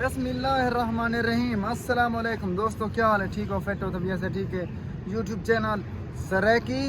बिस्मिल्लाहिर्रहमानिर्रहीम। अस्सलाम वालेकुम दोस्तों, क्या हाल है? ठीक हो? फिट हो? तबीयत से ठीक है? यूट्यूब चैनल सरैकी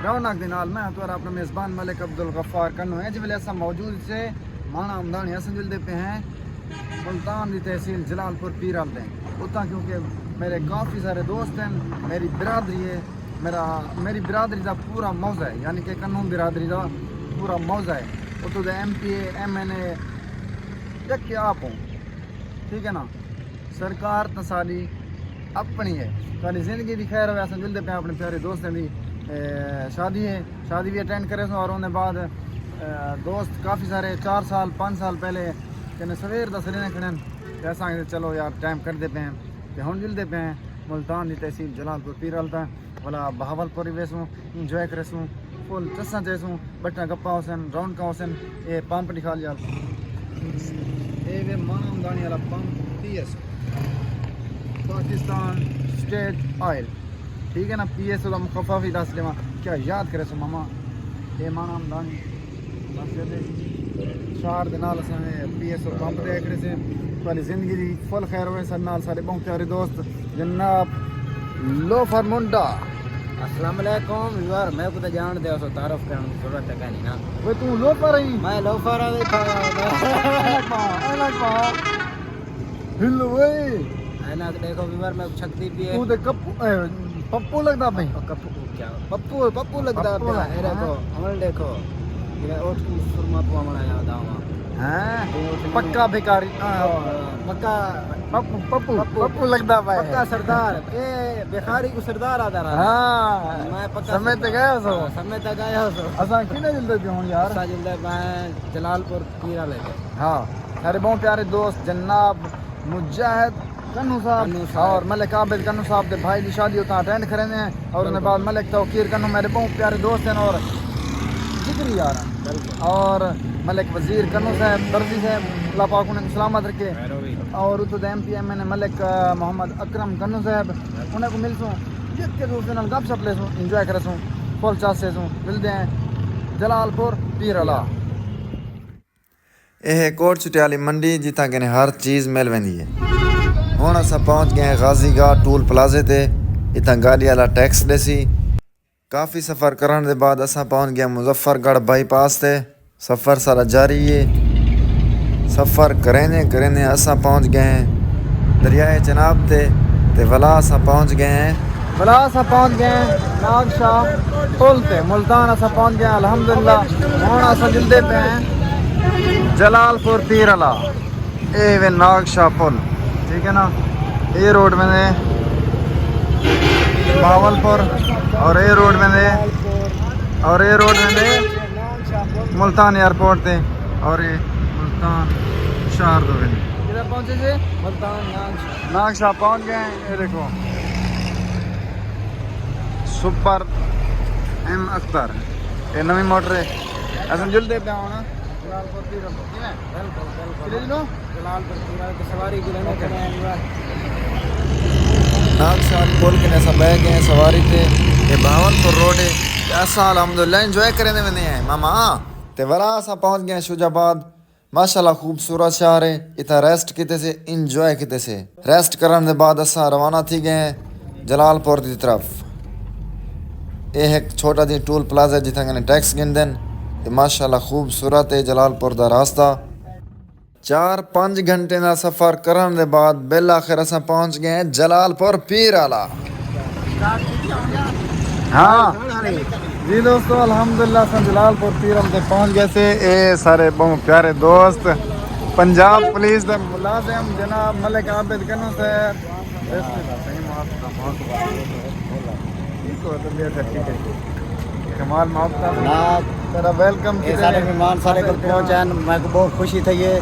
रौनक दे नाल मैं तो अपना मेज़बान मलिक अब्दुल गफ्फार कन्नू है जी। असा मौजूद से माना आमदानी अस जुलते पे हैं मुल्तान की तहसील जलालपुर पीरल दें उतना, क्योंकि मेरे काफ़ी सारे दोस्त हैं, मेरी बिरादरी है, मेरी बिरादरी का पूरा मौजा है, यानी कि कन्नू बिरादरी का पूरा मौजा है। उतो MP MNA यक आप हो, ठीक है ना। सरकार तो सारी अपनी है, सारी जिंदगी की खैर हो। अस मिलते पे अपने प्यारे दोस्तों की शादी है, शादी भी अटेंड करे और उन्हें बाद दोस्त काफ़ी सारे 4 साल 5 साल पहले कहने सवेर दस रहे खड़े ऐसा चलो यार टाइम कर दे पे हैं तो हम मिलते पे हैं मुल्तान की तहसील जलालपुर पीरल था वाला बहावलपुर वेसूँ इंजॉय करेसूँ फुल चस्सा चेसूँ बट्टा गप्पा हुसन रौनका हुसन। ये पंप दिखा लिया ये माना आमदानी वाला pump PS Pakistan state oil, ठीक है ना। PS का मुखफ़फ़ ही दस लेवा क्या याद करे सो मामा। ये माना आमदानी चार दिन PS पंप देख रहे थे वाली जिंदगी की फुल खैर हुए सर नाल सारे बहुत प्यारे दोस्त जनाब लोफर मुंडा। अस्सलाम वालेकुम यार, मैं को तो जान दे सो तारफ करने की जरूरत है नहीं ना। वे तू लोफर है? मैं लोफर है हिल वे है ना। देखो व्यूअर मैं शक्ति भी है तू दे पप्पू लगदा भाई। क्या पप्पू पप्पू लगता है ये देखो अमल देखो ये ओट की सुरमा को हमारा याद आवा हैं पक्का भिखारी पक्का पप्पू पप्पू पप्पू लगदा भाई। पक्का सरदार ये भिखारी को सरदार आदा रहा। हां मैं पक्का समय तक गया सो समय तक आया सो असा किने जल्दी पे हुन यार। असा जल्दी मैं जलालपुर पीरा लेके। हां सारे बहुत प्यारे दोस्त जनाब मुजाहिद कन्नू साहब और मलिक आबिद कन्नू साहब के भाई की शादी उतना अटेंड करें हैं और उन्हें बाद मलिक तौकीर कन्नू मेरे बहुत प्यारे दोस्त हैं और जिगरी यार और मलिक वजीर कन्नू साहब दर्जी साहब अल्लाह पाक उन्हें सलामत रखे और उतो MP MNA मलिक मोहम्मद अकरम कन्नू साहब उन्हें को मिलसूँ जितने दोस्तों नाल गप शप लेसूँ इंजॉय करेसूँ फुल चास सेसूँ मिलते हैं जलालपुर पीरला। यह कोट छुटियाली मंडी जितना कि हर चीज़ मिल वेंदी है। हुण असां पहुंच गए गाजीघाट टूल प्लाजे ते इतना गाड़ी वाला टैक्स देसी। काफ़ी सफ़र करने के बाद असां पहुंच गए मुजफ्फरगढ़ बाईपास ते। सफ़र सारा जारी है। सफ़र करेंदे करेंदे असां पहुंच गए दरियाए चनाब ते वला असां पहुंच गए नागशाह पुल ते मुल्तान असां पहुंच गए अल्हम्दुलिल्लाह। हुण असां जुलदे पे हैं जलालपुर पीरला। ए वे नागशाह पुल, ठीक है ना। ये रोड में बावलपुर और ये रोड में मुल्तान एयरपोर्ट थे और ये मुल्तान शहर दो किधर पहुंचे थे? मुल्तान नागशाह पहुंच गए। ये देखो सुपर M अख्तर ये नवी मोटर है असन जुलदे पे आना जलालपुर सवारी नागशाह पुल के असां बह गए सवारी ते। ये बावलपुर रोड है। असां अल्हम्दुलिल्लाह इंजॉय करेंदे वेंदे हैं मामा ते वरा असां पहुंच गए शुजाबाद। माशाल्लाह खूबसूरत शहर है। इतना रेस्ट किते से इंजॉय किते से रेस्ट करने के बाद असां रवाना थी गए जलालपुर की तरफ। यह एक छोटा जी टूल प्लाजा जितना कि टैक्स गिनते हैं। माशाल्लाह खूबसूरत है जलालपुर का रास्ता। 4-5 घंटे का सफ़र करने के बाद बिल आखिर असां पहुंच गए जलालपुर पीरला। हाँ जी दोस्तों अल्हम्दुलिल्लाह असां जलालपुर पीरल ते पहुंच गए थे। ये सारे बहुत प्यारे दोस्त पंजाब पुलिस के मुलाजिम जनाब मलिक आबिद कन्नू साहब कमाल मोहब्बत तेरा वेलकम ये सारे मेहमान सारे को पहुंचे मैं को बहुत खुशी थी ये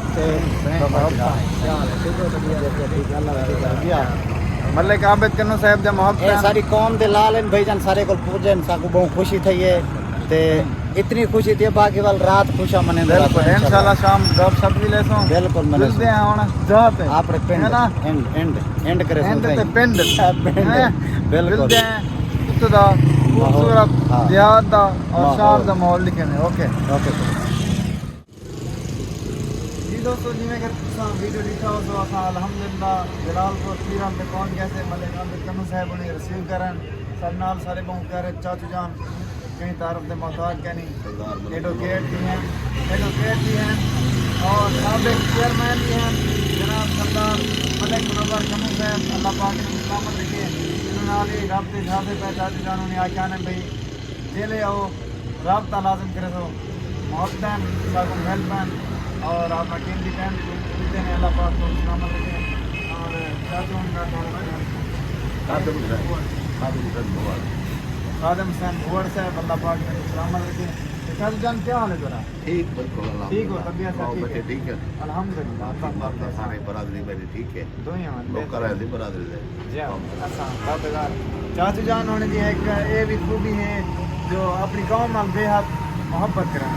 मलिक आबिद कन्नू साहब दा मोहब्बत सारी कौम दे लाल भाईजान सारे को पहुंचे साको बहुत खुशी थी ये ते इतनी खुशी थी बाकी वाल रात खुशा मने इंशाल्लाह शाम गप शप भी लेसो बिल्कुल मिलते हैं हुन जाते आपरे पिंड है ना एंड करे एंड ते पिंड बिल्कुल मिलते हैं उत्तो दा खूबसूरत देहात दा और शहर दा माहौल लिखे ने। ओके ओके जी दोस्तों जिवें कि तुसां वीडियो लिखा हो तो असां अल्हम्दुलिल्लाह जलालपुर पीरां पे पहुंच गए थे मलिक आबिद कन्नू साहब उन्हें रिसीव करन सारे नाल सारे बहु प्यारे चाचू जान कहीं तारफ दे मोहताज के नहीं एडवोकेट भी हैं और साबिक चेयरमैन भी हैं जनाब सरदार मलिक मुनव्वर कन्नू साहब अल्लाह पाक ने सलामत रखे इन्होंने रबते झाते पे चाचू जान ने आख्या ने भाई जेले आओ रबता लाजम करे तो मोहब्बत सागुन हेल्पन और आपका कीमती टाइम देते हैं अल्लाह पाक को सलामत रखे और चाचू उनका खादिम हुसैन भुवर साहब अल्लाह पाक ने सलामत रखे चाचू जान क्या हाल है जरा ठीक बिल्कुल ठीक हो तबीयत सब ठीक है ठीक है अल्हम्दुलिल्लाह आपका सारे बरादरी मेरी ठीक है दुनिया लोग कर रहे थे बरादरी से जी अच्छा बातेदार चाचू जान होने की एक ये भी खूबी है जो अपनी कौम नाल बेहद मोहब्बत करें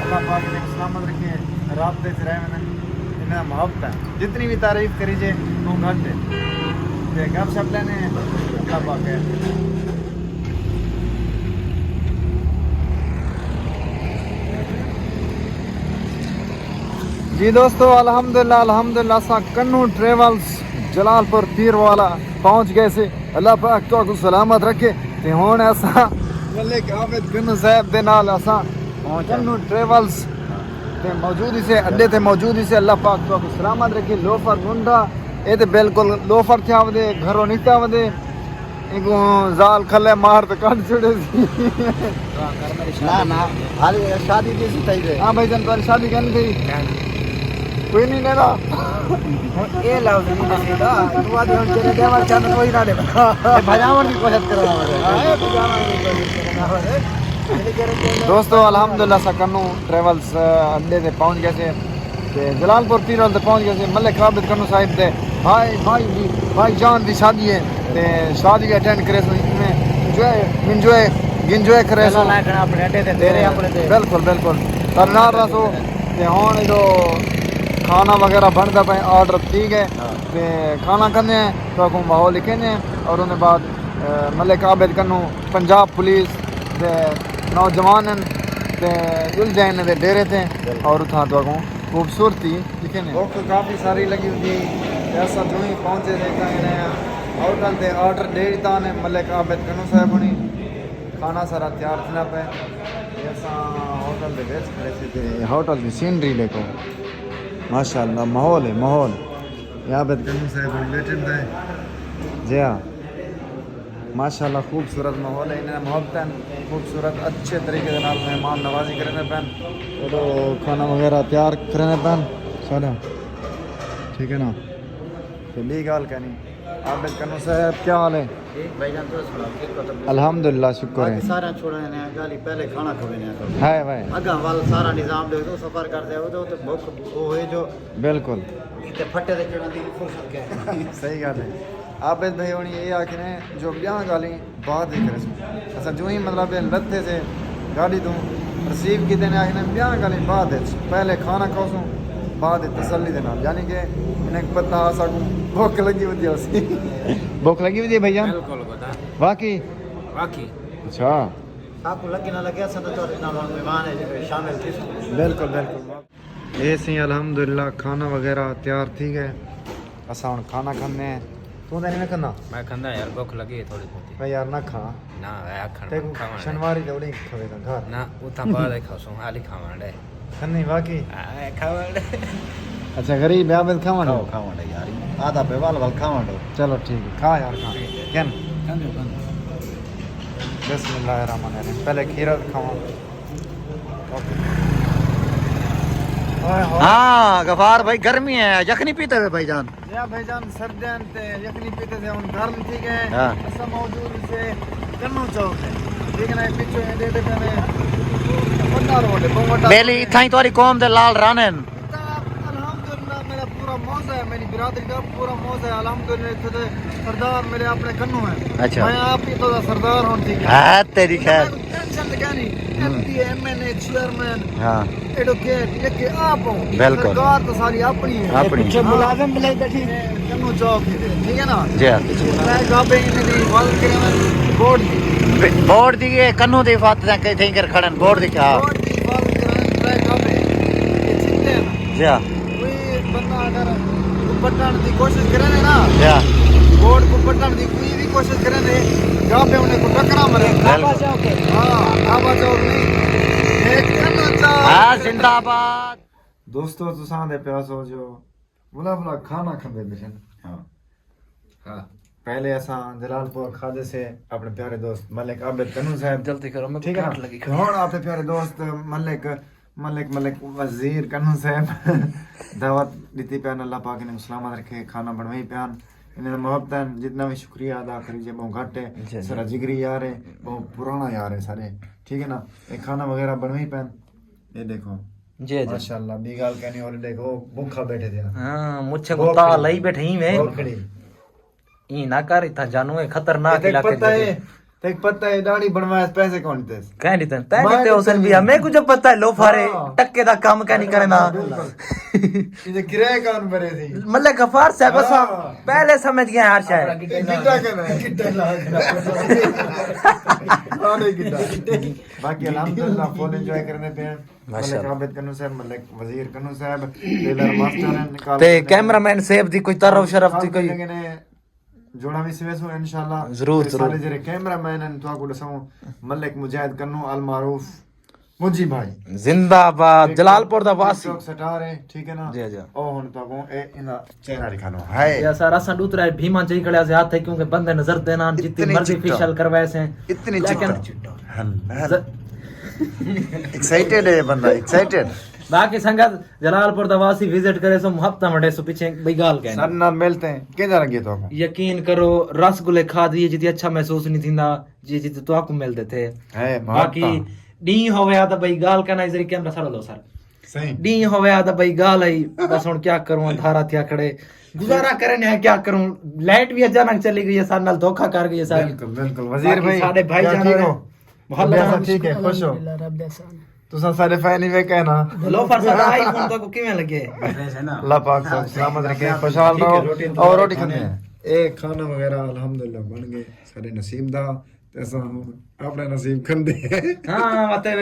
अल्लाह पाक ने सलामत रखे राबते से रहे इन्हें मोहब्बत है जितनी भी तारीफ करीजे वो घट है गप शप लेने अल्लाह पाक है जी दोस्तों अल्हम्दुलिल्लाह सा कन्नू ट्रेवल्स जलालपुर पीर वाला पहुंच गए से अल्लाह पाक तो सलामत रखे ते हुण असा मलिक आबिद कन्नू साहब दे नाल असा कन्नू ट्रेवल्स ते मौजूद से अड्डे ते मौजूद से अल्लाह पाक तो सलामत रखे लोफर मुंडा ए ते बिल्कुल लोफर क्या वदे घरों निकता वदे इको जाल खले मार तो काट छड़े ना हाल शादी दी सी तई रे हां भाई जान तुम्हारी शादी करनी थी कोई नहीं लेना ए लाओ नहीं देगा तू आज हम तेरे देवर चांद कोई ना दे भजावन की कोशिश कर रहा है दोस्तों अल्हम्दुलिल्लाह सा कन्नू ट्रेवल्स अड्डे से पहुंच गए थे ते जलालपुर पीरल ते पहुंच गए थे मलिक आबिद कन्नू साहिब दे भाई जान दी शादी है ते शादी अटेंड करे सो एंजॉय करे सो अपने अड्डे ते तेरे अपने ते बिल्कुल करनार रसो ते हुन जो खाना वगैरह बनता पे ऑर्डर ठीक है ते खाना खाने तो को माहौल लिखेने और उन्हें बाद मलिक आबिद कन्नू पंजाब पुलिस दे नौजवान ते उलझैन दे डेरे थे और उठा तो को खूबसूरती लिखेने भूख काफ़ी सारी लगी हुई ऐसा जो ही पहुंचे थे होटल ते ऑर्डर दे दिता ने मलिक आबिद कन्नू साहब हुनी खाना सारा तैयार थिना पे ऐसा होटल दे वेच खड़े थे होटल की सीनरी देखो माशाल्लाह माहौल है आबिद कन्नू साहब हुनी बैठे थे जी हाँ माशाल्लाह खूबसूरत माहौल है इन्हें मोहब्बत खूबसूरत अच्छे तरीके से नाल मेहमान नवाजी करने पैन तो खाना वगैरह तैयार करने पैन चलो ठीक है ना तो ली गाल कहनी आबिद कन्नू साहब क्या हाल है ठीक भाईजान तो सुना ठीक तो अल्हम्दुलिल्लाह शुक्र है सारा छोड़ने ने गाली पहले खाना खाने है भाई अगा वाल सारा निजाम दे तो सफर करते हो तो भूख वो है जो बिल्कुल इतने फटे दे चढ़ा दी फुर्सत के सही गल है आबिद भाई होनी ये आखने जो ब्याह गाली बाद ही करे अच्छा जो ही मतलब लत्थे से गाड़ी तू रिसीव किते ने आखने ब्याह गाली बाद पहले खाना खाओ बाद तसल्ली दे नाल यानी कि इन्हें पता सकूं भूख लगी हुई है भूख लगी हुई है भैया बिल्कुल बता वाकई अच्छा आपको लगे ना लगे सब तो इतना मेहमान है जो शामिल थे बिल्कुल ये सी अल्हम्दुलिल्लाह खाना वगैरह तैयार थी गए असा हुन खाना खाने तू तो नहीं खाना मैं खंदा यार भूख लगी है थोड़ी बहुत भाई यार ना खा ना आखण ते शनिवारी दौड़ी खवेगा घर ना उता बाद खासो आली खावण दे खन्नी वाकई खावण अच्छा गरीब है आबिद खावन खावण यार आधा पे वाल खावण चलो ठीक है खा यार खा क्या बिस्मिल्लाहिर्रहमानिर्रहीम पहले खीरा खावा ओके हाँ गफार भाई गर्मी है यखनी पीते हुए भाईजान या भाईजान सर्दियां ते यखनी पीते थे उन गर्म ठीक है हाँ। सब मौजूद से कन्नू चौक है ठीक है ना पीछे दे देते हैं बड़ा रोड है बहुत बेली थाई तोरी कौम दे लाल रानन अल्हम्दुलिल्लाह मेरा पूरा मौजा है मेरी बिरादरी का पूरा मौजा है अल्हम्दुलिल्लाह इत्थे सरदार मेरे अपने कन्नू है अच्छा। मैं आप ही तो सरदार हूं ठीक है हाँ तेरी खैर टेंशन क्या नहीं एमपी एमएनए चेयरमैन हाँ एडवोकेट ये के आप हो बिल्कुल। सरकार तो सारी अपनी है अपनी। पीछे मुलाजिम मिले बैठी कन्नू चौक ही थे, ठीक है ना जी हाँ मैं गाबे इन्हें दी वाल करे बोर्ड दी बोर्ड दी कन्नू दी फात कहीं कर खड़न बोर्ड दी क्या बोर्ड दी वाल करे ट्रैक गाबे ये चिंते हैं जी हाँ कोई बंदा अगर पटन की कोशिश करे ना या बोर्ड को पटन की कोई भी कोशिश करे ने जहाँ पे उन्हें को टकरा मरे बिल्कुल। हाँ काबा चौक नहीं एक कन्नचा हाँ जिंदाबाद। दोस्तों तुसां दे प्यास हो जो बुला बुला खाना खंदे बिरन हाँ हाँ पहले असां जलालपुर खादे से अपने प्यारे दोस्त मलिक आबिद कन्नू साहब जल्दी करो मैं ठीक है ना हुन आपके प्यारे दोस्त मलिक मलिक मलिक वजीर कन्नू साहब दावत दी प्यान अल्लाह पाक ने सलामत रखे खाना बनवाई प्यान इन्हें मोहब्बत जितना भी शुक्रिया अदा करी बहुत घट है सारा जिगरी यार है बहुत पुराना यार है सारे ठीक है ना एक खाना वगैरह बनवाई पैन ये देखो जी जी माशाल्लाह बी गाल कहनी और देखो भूखा बैठे थे हाँ मुझे को ता लई बैठे ही मैं बहुत खड़ी ई ना कर इतना जानू है खतरनाक तेक इलाके पता है तेक पता है दाढ़ी बनवाए पैसे कौन थे कह नहीं तै नहीं हुसैन भी हमें कुछ पता है लोफारे टक्के दा काम का नहीं करना ये किराए कौन भरे थी मतलब गफार साहब असा पहले समझ गए हर शायद गिट्टा करना है गिट्टा लाग बाकी अल्हम्दुलिल्लाह फुल एंजॉय करने पे हैं मलिक आबिद कन्नू साहब मलिक वजीर कन्नू साहब टेलर मास्टर हैं निकाल ते कैमरामैन साहब दी कोई तरफ शरफ दी कोई जोड़ा भी सिवेसो इंशाल्लाह जरूर सारे जेरे कैमरामैन हैं तो आपको दसाऊं मलिक मुजाहिद कन्नू अल मारूफ मुजी भाई जिंदाबाद जलालपुर दा वासी चौक सटार है ठीक है ना जी जी ओ हुन तो को ए इना चेहरा दिखानो है या सारा संडूत रहा भीमा चई कड़े से हाथ है क्योंकि बंदे नजर देना जितनी इतनी मर्जी चिट्टा। फेशियल करवाए से इतनी लेकिन एक्साइटेड है बंदा एक्साइटेड बाकी संगत जलालपुर दा वासी विजिट करे सो हफ्ता मडे सो पीछे भाई गाल कहना सर ना मिलते हैं केजा लगे तो को यकीन करो रसगुल्ले खा दिए जितनी अच्छा महसूस नहीं थींदा जी जी तो आपको मिलते थे है बाकी डी होवे आ तो भाई गाल कहना इधर कैमरा सारा लो सर सही डी होवे आ तो भाई गाल आई बस हुन क्या करूं अंधारा थिया खड़े गुजारा करने है क्या करूं लाइट भी अचानक चली गई है सारे नाल धोखा कर गई है सारी बिल्कुल बिल्कुल वजीर भाई साडे भाई क्या जान ठीक हो मोहल्ला सब ठीक है खुश हो तुसा सारे फैन ही वे कहना लो पर साडा आईफोन तो को किवें लगे अल्लाह पाक सब सलामत रखे खुशहाल रहो और रोटी खाने हैं ए खाना वगैरह अल्हम्दुलिल्लाह बन गए सारे नसीब दा ते असां अपने नसीब खंदे हां मते